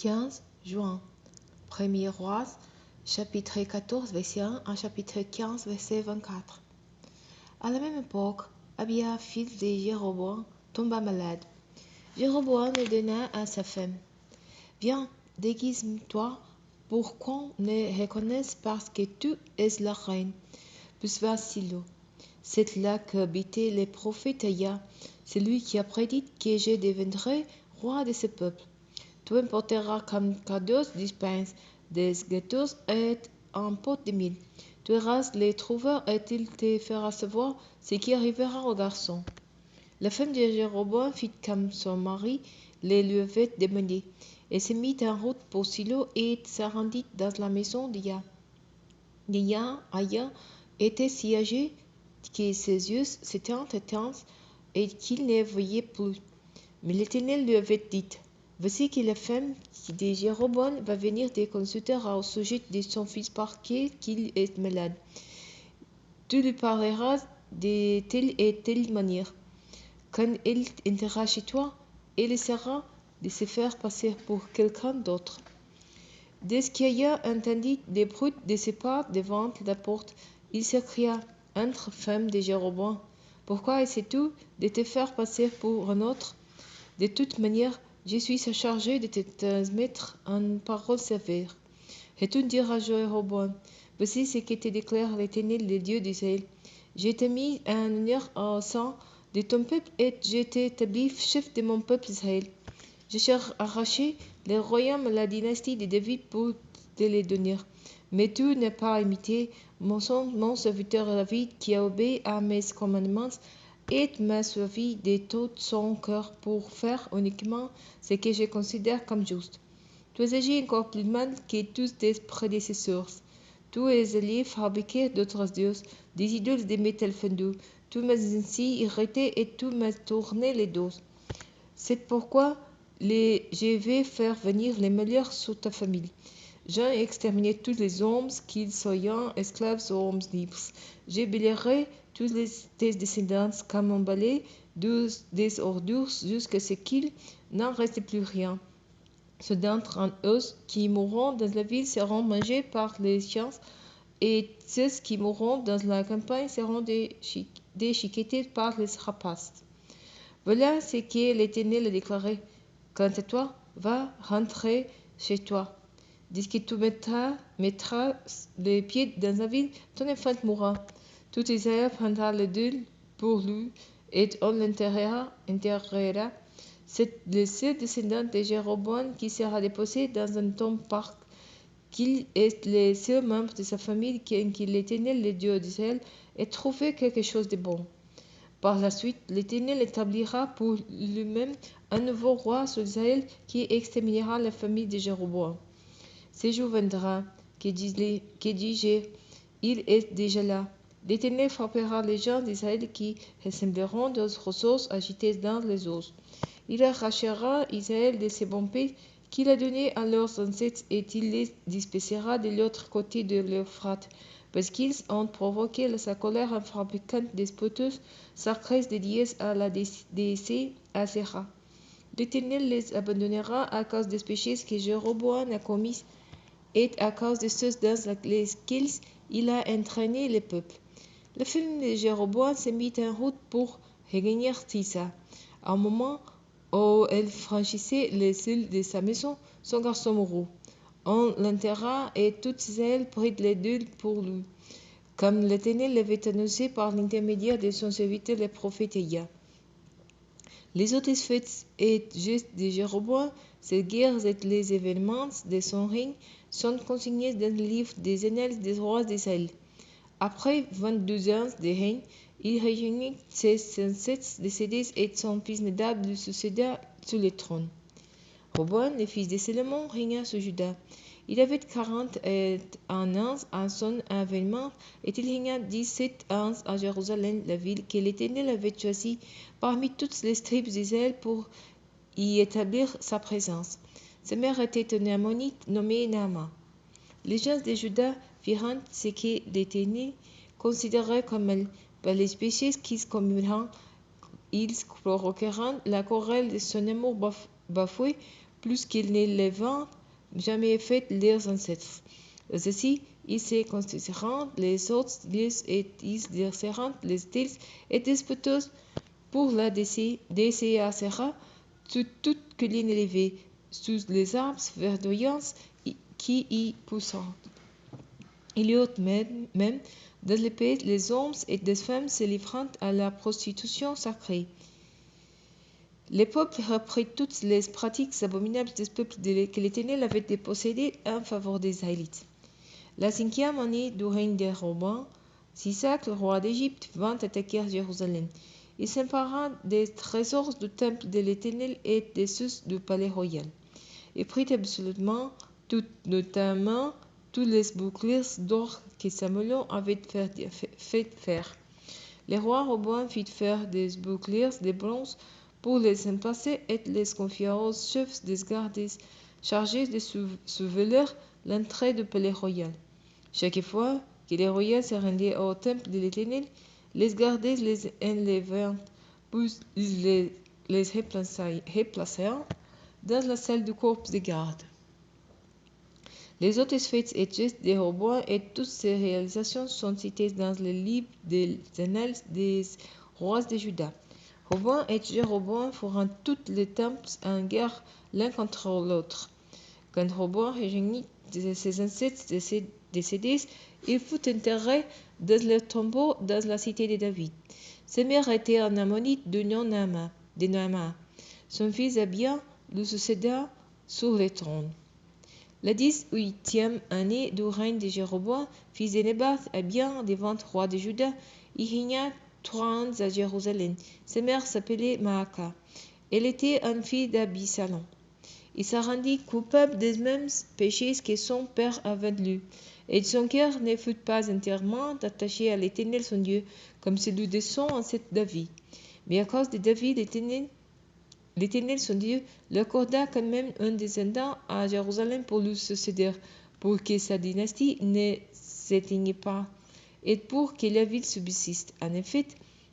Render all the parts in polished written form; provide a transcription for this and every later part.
15 juin. 1er Roi, chapitre 14, verset 1 à chapitre 15, verset 24. À la même époque, Abia, fils de Jéroboam, tomba malade. Jéroboam le donna à sa femme. Viens, déguise-toi pour qu'on ne reconnaisse parce que tu es la reine. Puis va à Silo. C'est là qu'habitait le prophète Aya, celui qui a prédit que je deviendrai roi de ce peuple. Tu importeras comme cadeaux dispenses des gâteaux et un pot de mil. Tu iras les trouver et il te fera savoir ce qui arrivera au garçon. La femme de Jéroboam fit comme son mari le lui avait demandé, et se mit en route pour Silo et se rendit dans la maison d'Aya. Aya était si âgé que ses yeux s'étaient éteints et qu'il ne voyait plus. Mais l'Éternel lui avait dit, voici que la femme de Jéroboam va venir te consulter au sujet de son fils parce qu'il est malade. Tu lui parleras de telle et telle manière. Quand elle entrera chez toi, elle essaiera de se faire passer pour quelqu'un d'autre. Dès qu'Aya entendit des bruits de ses pas devant la porte, il s'écria, entre femme de Jéroboam, pourquoi essaies-tu de te faire passer pour un autre? De toute manière, je suis chargé de te transmettre une parole sévère. Et tu diras à Jéroboam, voici ce que te déclare l'Éternel, le Dieu d'Israël. Je t'ai mis en honneur au sein de ton peuple et je t'ai établi chef de mon peuple Israël. J'ai arraché le royaume à la dynastie de David pour te le donner. Mais tu n'as pas imité mon serviteur David qui a obéi à mes commandements et m'a suivi de tout son cœur pour faire uniquement ce que je considère comme juste. Tu as agi encore plus mal que tous tes prédécesseurs. Tu es allé fabriquer d'autres dieux, des idoles de métal fondu. Tu m'as ainsi irrité et tu m'as tourné les dos. C'est pourquoi je vais faire venir les meilleurs sur ta famille. J'ai exterminé tous les hommes, qu'ils soient esclaves ou hommes libres. Je balayerai tous tes descendants comme un balai des ordures jusqu'à ce qu'il n'en reste plus rien. Ceux d'entre eux qui mourront dans la ville seront mangés par les chiens, et ceux qui mourront dans la campagne seront déchiquetés par les rapaces. Voilà ce que l'Éternel a déclaré. Quant à toi, va rentrer chez toi. Dès que tu mettras les pieds dans la ville, ton enfant mourra. Tout Israël prendra le deuil pour lui, et on l'enterrera. C'est le seul descendant de Jéroboam qui sera déposé dans un tombe parce qu'il est le seul membre de sa famille qui l'Éternel, le Dieu d'Israël, ait trouvé quelque chose de bon. Par la suite, l'Éternel établira pour lui-même un nouveau roi sur Israël qui exterminera la famille de Jéroboam. Ce jour viendra, que dis-je, il est déjà là. L'Éternel frappera les gens d'Israël qui ressembleront aux ressources agitées dans les eaux. Il arrachera Israël de ses bons pays qu'il a donnés à leurs ancêtres et il les dispersera de l'autre côté de l'Euphrate, parce qu'ils ont provoqué sa colère en fabriquant des poteuses sacrées dédiées à la déesse Asherah. L'Éternel les abandonnera à cause des péchés que Jéroboam a commis et à cause de ceux dans lesquels il a entraîné le peuple. La femme de Jéroboam se mit en route pour regagner Tissa. Au moment où elle franchissait le seuil de sa maison, son garçon mourut. On l'enterra et tout Israël prit le deuil pour lui, comme l'Éternel l'avait annoncé par l'intermédiaire de son serviteur le prophète Aya. Les autres faits et gestes de Jéroboam, ses guerres et les événements de son règne sont consignés dans le livre des annales des rois d'Israël. Après 22 ans de règne, il réunit ses ancêtres décédés et son fils Nadab lui succéda sur le trône. Roboam, le fils de Salomon, régna sur Juda. Il avait 41 ans à son avènement et il régna 17 ans à Jérusalem, la ville que l'Éternel avait choisie parmi toutes les tribus d'Israël pour y établir sa présence. Sa mère était une ammonite nommée Naama. Les gens de Juda virent ce que l'Éternel considérait comme mal. Par les péchés qu'ils commirent, ils provoqueront la querelle de son amour bafoué plus qu'ils ne l'avaient jamais fait leurs ancêtres. Aussi, ils se constitueront les autres dieux et ils exerceront les styles et disputés pour la décéacera sur toute colline élevée, sous les arbres verdoyants qui y poussent. Il y a même dans les pays les hommes et les femmes se livrant à la prostitution sacrée. Les peuples reprirent toutes les pratiques abominables des peuples que l'Éternel avait dépossédés en faveur des Israélites. La 5e année du règne des Roboam, Sisac, le roi d'Égypte, vint attaquer Jérusalem. Il s'empara des trésors du temple de l'Éternel et des sources du palais royal. Il prit absolument notamment tous les boucliers d'or que Salomon avait fait faire. Le roi Roboam fit faire des boucliers de bronze pour les emplacer et les confia aux chefs des gardes chargés de surveiller l'entrée du palais royal. Chaque fois que les royaux se rendaient au temple de l'Éternel, les gardes les enlevèrent, puis ils les replacèrent dans la salle du corps de garde. Les autres faits et gestes de Roboam et toutes ses réalisations sont cités dans le livre des annales des rois de Juda. Roboam et Jéroboam feront tous les temples en guerre l'un contre l'autre. Quand Roboam rejoignit ses ancêtres décédés, il fut enterré dans leur tombeau dans la cité de David. Sa mère était un ammonite de nom Naama. Son fils Abia le succéda sur le trône. La 18e année du règne de Jéroboam, fils de Nébat, Abia devint roi de Juda. Il régna 3 ans à Jérusalem. Sa mère s'appelait Maaka. Elle était une fille d'Absalom. Il se rendit coupable des mêmes péchés que son père avait lui, et son cœur ne fut pas entièrement attaché à l'Éternel son Dieu, comme celui de son ancêtre David. Mais à cause de David, l'Éternel son Dieu lui accorda quand même un descendant à Jérusalem pour lui succéder, pour que sa dynastie ne s'éteigne pas, et pour que la ville subsiste. En effet,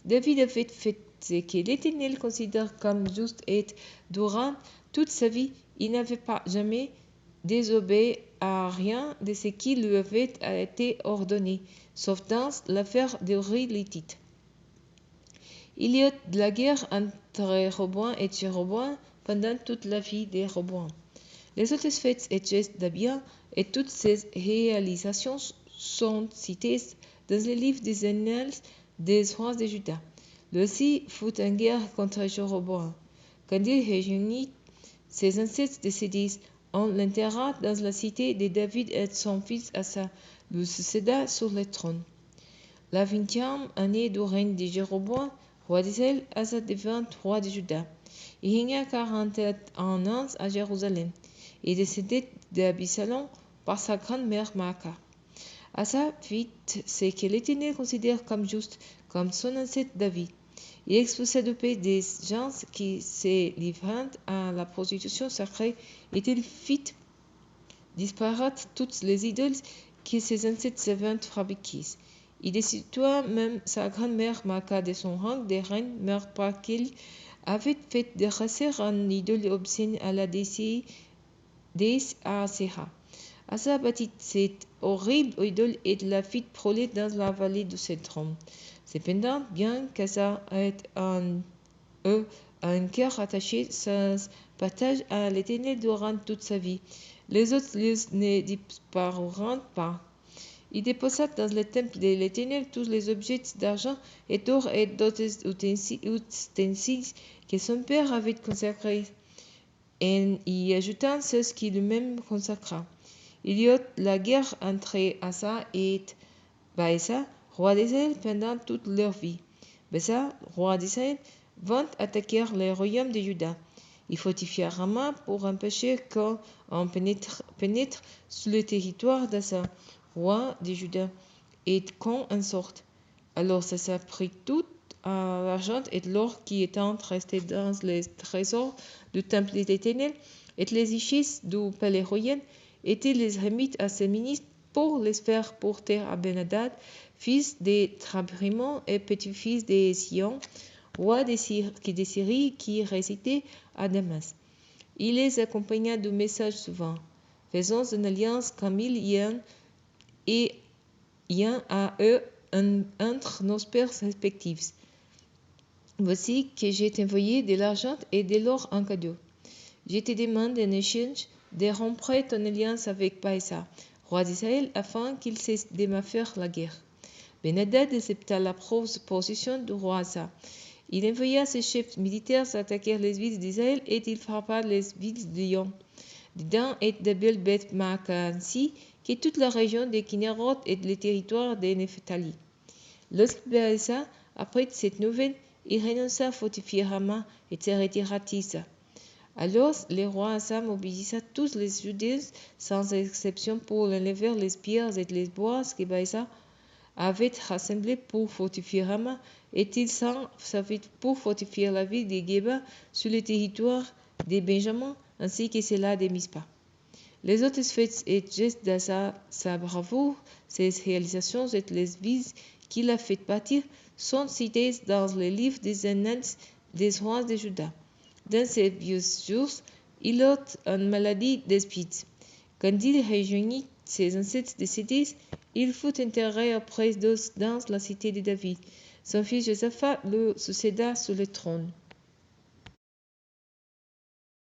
David avait fait ce que l'Éternel considère comme juste et durant toute sa vie, il n'avait pas jamais désobéi à rien de ce qui lui avait été ordonné, sauf dans l'affaire des Rilites. Il y eut de la guerre entre Roboam et Jéroboam pendant toute la vie de Roboam. Les autres faits et gestes d'Abia et toutes ses réalisations sont cités dans le livre des annales des rois de Juda. Lui aussi fut en guerre contre Jéroboam. Quand il rejoignit ses ancêtres décédés, on l'enterra dans la cité de David et son fils Asa lui succéda sur le trône. La 20e année du règne de Jéroboam, roi d'Israël, Asa devint roi de Juda. Il régna 41 ans à Jérusalem. Il décédait d'Absalom par sa grand-mère Maaka. Asa fit ce que l'Éternel considère comme juste, comme son ancêtre David. Il expulsa du pays des gens qui se livrant à la prostitution sacrée et il fit disparaître toutes les idoles que ses ancêtres avaient fabriquées. Il destitua même sa grand-mère Maaka de son rang de reine mère parce qu'il avait fait dresser une idole obscène à la déesse Asera. Asa bâtit cette horrible idole et la fit brûler dans la vallée de Cédron. Cependant, bien qu'Asa ait un cœur attaché sans partage à l'Éternel durant toute sa vie, les autres lieux ne disparurent pas. Il déposa dans le temple de l'Éternel tous les objets d'argent et d'or et d'autres ustensiles que son père avait consacrés, et y ajouta ceux qu'il lui-même consacra. Il y eut la guerre entre Asa et Baïsa, roi d'Israël, pendant toute leur vie. Baïsa, roi d'Israël, vint attaquer le royaume de Juda. Il fortifia Rama pour empêcher qu'on pénètre sur le territoire d'Asa, roi de Juda, et qu'on en sorte. Alors Asa prit tout l'argent et l'or qui étaient restés dans les trésors du temple de l'Éternel et les richesses du palais royal, et il les remit à ses ministres pour les faire porter à Ben-Hadad, fils de Trabrimon et petit-fils de Sion, roi de Syrie, qui résidait à Damas. Il les accompagna de messages souvent. Faisons une alliance comme il y a eux entre nos pères respectifs. Voici que je t'ai envoyé de l'argent et de l'or en cadeau. Je te demande en échange de rompre ton alliance avec Baïsa, roi d'Israël, afin qu'il cesse de me faire la guerre. Ben-Hadad accepta la proposition du roi Asa. Il envoya ses chefs militaires attaquer les villes d'Israël et il frappa les villes de Dan et d'Abel Beth Maaka ainsi que toute la région de Kinnéroth et le territoire de Nephtali. Lorsque Baïsa apprit cette nouvelle, il renonça à fortifier Rama et se retira à Tisa. Alors le roi Asa mobilisa tous les Juifs sans exception pour enlever les pierres et les bois que Baïsa avait rassemblés pour fortifier Rama, et il s'en servit pour fortifier la ville de Geba sur le territoire de Benjamin ainsi que celle de Mispa. Les autres faits et gestes d'Asa, sa bravoure, ses réalisations et les villes qu'il a fait bâtir sont cités dans le livre des annales des rois de Juda. Dans ces vieux jours, il eut une maladie d'esprit. Quand il rejoignit ses ancêtres décédés, il fut enterré auprès d'eux dans la cité de David. Son fils Josaphat le succéda sur le trône.